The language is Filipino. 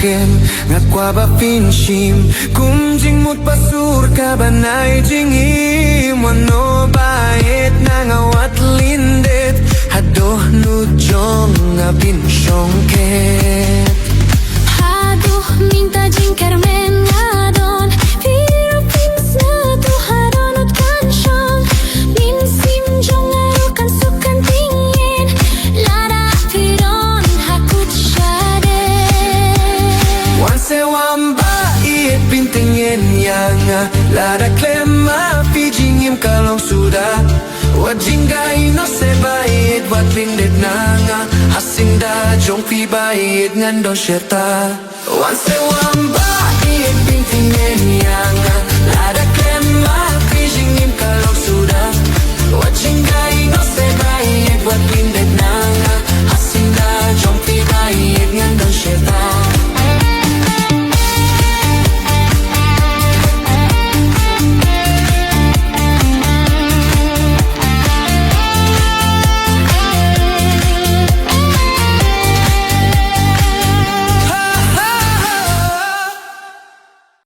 akin nga kwa ba pinshim kum jing mut pasur ka ba nai jing wano bait na ngawat lindet hadoh nu jong nga pinsyong ket hadoh minta jing Carmen nga don pero pins na tu haronot kansyong minsim jong aro kan sukan tingin lara piron hakut syade once wamba it pintingin yang lara klema pijingim kalong sudah wajing gai no se bait wat lindet nanga asing da jong pi bait ngan do syeta once wamba it pintingin yang